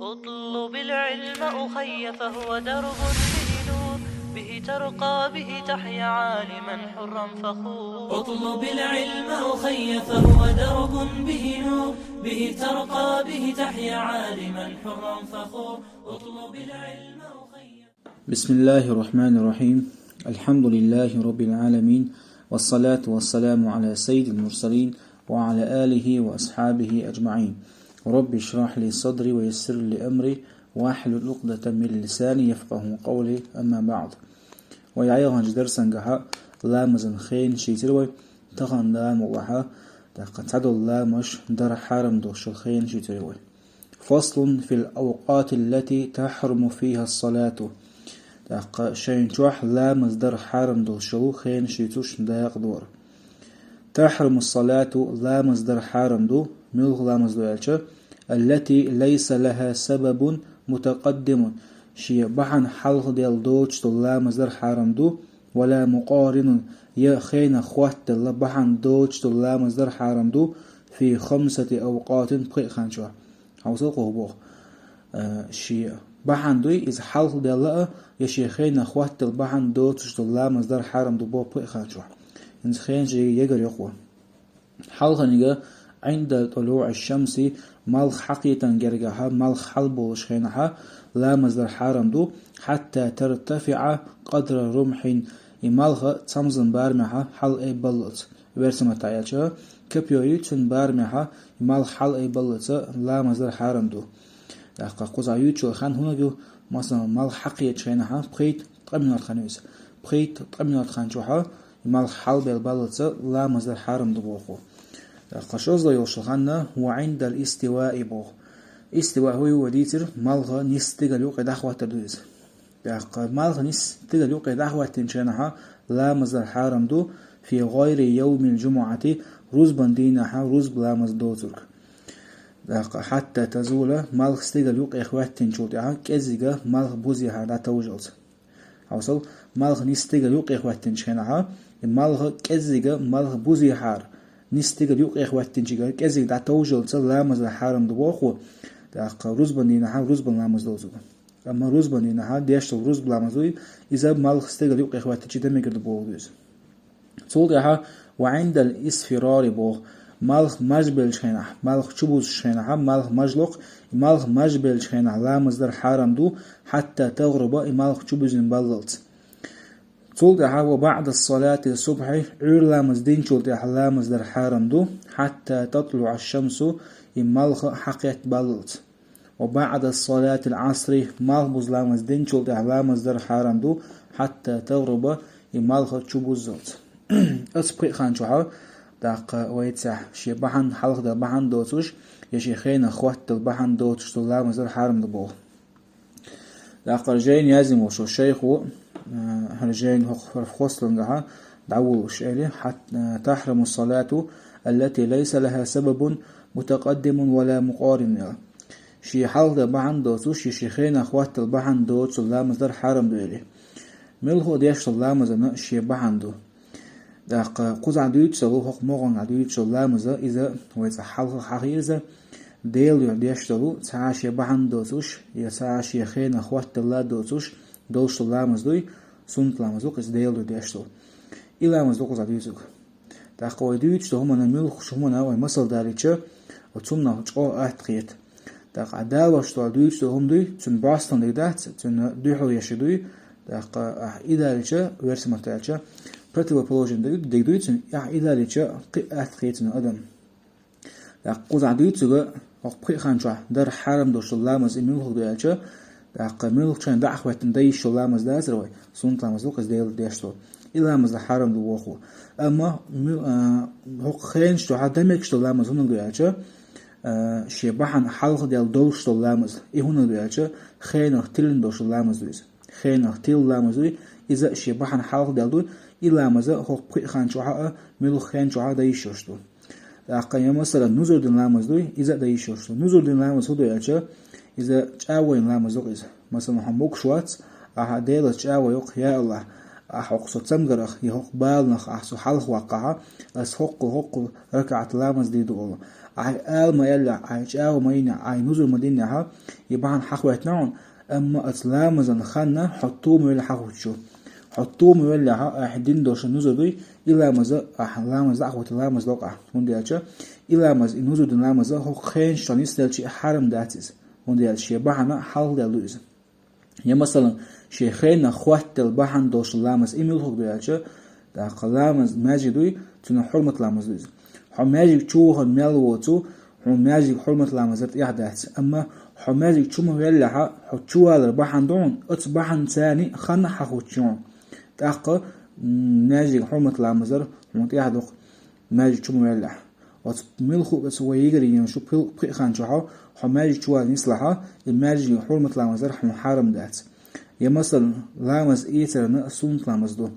اطلب العلم أخي فهو درب به نور، به ترقى به تحيا عالما حرا فخور. اطلب العلم أخي فهو درب به نور، به ترقى به تحيا عالما حرا فخور. اطلب العلم أخي. بسم الله الرحمن الرحيم. الحمد لله رب العالمين، والصلاة والسلام على سيد المرسلين وعلى آله وأصحابه أجمعين. رب اشرح لي صدري ويسر لي أمري واحلل عقدة من لساني يفقه قولي. أما بعد، ويعيغن درسا جها لامزن خين شيتروي تغن لام وحا تقتعد اللامش در حرم دوش خين شيتروي. فصل في الأوقات التي تحرم فيها الصلاة. شين توح لامز در حرم دوشلو خين شيتوش داق دور. تحرم الصلاة لامز در حرم دو ملغ لامز دو التي ليس لها سبب متقدم شي بحن حلق ديال دوش تو لامز در حرم دو ولا مقارن يا خين خوات بحن دوش تو لامز در حرم دو في 5 أوقات بقي خانشوا حوصل قوبوخ شي بحن دوي إذا حلق ديال يا شيخين خوات البحن دوش تو لامز در حرم دو بقي خانشوا إن خين شي يجر يقوى حلق نيجا عند طلوع الشمس مالخ حقيقة جرجها مالخ حلبو شخينها لامز در حرم دو حتى ترتفع قدر رمح مالخ تمزن بارمها حل اي بلط ورسمة تعيشها كبيوي تن بارمها مالخ حل اي بلط لامز در حرم دو دقا قوزا يوتشو خان هنا جو مثلا مالخ حقيقة شخينها بخيت قبنات خانويس بخيت قبنات خانشوها مالخ حل بيل بلط لامز در حرم دو بوخو قشوز لا يوشخنا وعند الاستواء بو استواء هو وديتر مالغا نستغل يوق دخوة تدويز مالغا نستغل يوق دخوة تنشانها لا مزر حارم دو في غير يوم الجمعة روز بندينها روز بلامز دوزرك حتى تزول مالغ استغل يوق اخوات تنشوتها كزيغا مالغ بوزيها دا توجلت اوصل مالغ نستغل يوق اخوات تنشانها مالغ كزيغا مالغ بوزيها نستيقظ يوق إخوات تنجيقا كذي دا توجل صل لامز الحرم دبوخو دا روز بندينها روز بلامز دوزو أما روز بندينها ديشتل روز بلامزوي إذا مالخ استيقظ يوق إخوات تنجي دميقر دبوخو دوز تقول ديها وعند الإسفرار بوخ مالخ مجبل شخينح مالخ چبوز شخينح مالخ مجلق مالخ مجبل شخينح لامز در حرم دو حتى تغرب مالخ چبوز نبللت تقول دها وبعد الصلاة الصبح عير لامز دين شول دها لامز در حرم دو حتى تطلع الشمس مالخ حقيت بللت وبعد الصلاة العصر مالبوز لامز دين شول دها لامز در حرم دو حتى تغرب مالخ تشبوزت أسبق خانشوها داق ويتسح شي بحن حلق دا بحن دوتوش يا شيخين اخوات دا بحن دوتوش لامز در حرم دو داق رجين يازم وشو الشيخو هرجين فصلنها دعوش إليه حتى تحرم الصلاة التي ليس لها سبب متقدم ولا مقارن شي حال بحن دوتوش شيخين اخوات البحن دوتش اللامز در حرم دو إليه ملهو ديش اللامز شي بحن دو داق قوز عدويتش لوحق مغن عدويتش اللامز إذا ويتس حلق حقيقة ديل يرديش لو تعاشي بحن دوتوش يتعاشي خين اخوات الله دوتوش دوش لامز دوي سنت لامز دوك إز ديل يرديش لو إلامز دوك عدويتوك داق ويدويتش لو همنا ملخ شمنا ومثل داريتش وتسمنا جقو أتقيت داق عدالوش لو عدويتش لو هم دوي تن باستن ديدات تن دوحو يشدوي داق إداريتش ورسمة تالتش противоположен дегдуйцен идалича атқиетен адам дақ қузадуйцуга оқпиқанча дар харам дошламаз имилх дуяча дақ милхчан дахватен дайшламаз дазрой сунтламаз луқаз дел дешто иламаз харам дуоху ама хоқхен што хадамек што ламаз хун дуяча шебахан халх дел дошламаз и хун дуяча хенах тилен дошламаз дуис хенах тил ламаз дуи إذا شبحن حلق دلدو إلا مزا هو خان شوها ملو خان شوها دايشوشتو لقى مثلا نزول دين لامز دوي إذا دايشوشتو نزول دين لامز هو يأتي إذا جاوين لامز دوي مثلا هموك شوات أحديل جاوي يق يا الله أحق صوتم جرخ يحق بالنخ أحسو حلق وقعها أس حق ركعة لامز دي دول آل ما يلا آل ما ينا نزل مدينة يبعن حقوات نعون أما أتلامزن خنا حطوه ميلا حقوتشو حطوه ميلا أحدين دوش نزل دوي إلا مزا لامز أخوة لامز لقع ونديالش إلا مز نزل دون لامز هو خين شانيس دالشي حرم داتيز ونديالش يبعنا حال دالوز يا مثلا شيخين أخوات البحن دوش لامز إميل هو ديالش دا قلامز ماجي دوي تنا حرمة لامز دوز حماجي تشوه ميلوتو حماجي حرمة لامزات يحدث أما حماجي تشوه يلها حتشوه البحن دون أتبحن ثاني خنا حخوتشون تاق ماجي حرمة لامزر حمت يحدق ماجي تشوه يلها وتملخو بس ويجري ينشو بقي خانشوها حماجي تشوه نسلها الماجي حرمة لامزر حرم دات يا مثلا لامز إيترنا سنت لامز دو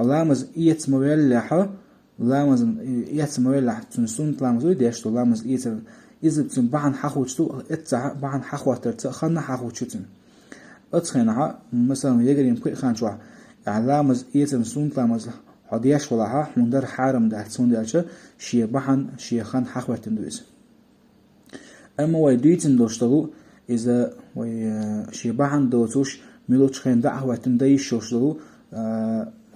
لامز إيت مويلها لامز إيت مويلها تنسنت لامز ويديشتو لامز إيتر إذا تن بحن حخوتشتو إتسع بحن حخوتر خنا حخوتشتن أتخنها مثلا يجري بقي خانشوها يعني لامز إيتر سنت لامز حديش ولاها مندر حرم ده سندرش شيء بحن شيء خان حخوتن دوز أما ويديتن دوشتلو إذا وشيء بحن دوتوش ميلوش خين دعوتن دايشوشتلو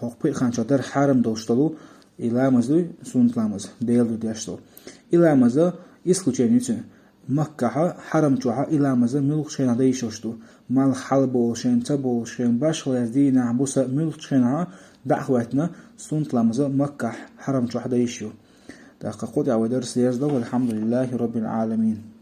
حقوق خانشو در حرم دوشتلو إلى مزدوي سنت لامز ديل دو ديشتلو إلى مزا إسكوچينيتن مكة حرم جوها إلى مزا ميلوش خين دايشوشتو مال حلبو شين تبو شين باش لذين عبوسا ميلوش خينها دعوتنا سنت لامزا مكة حرم جوها دايشو دقا قد عودر سيرزدو والحمد لله رب العالمين.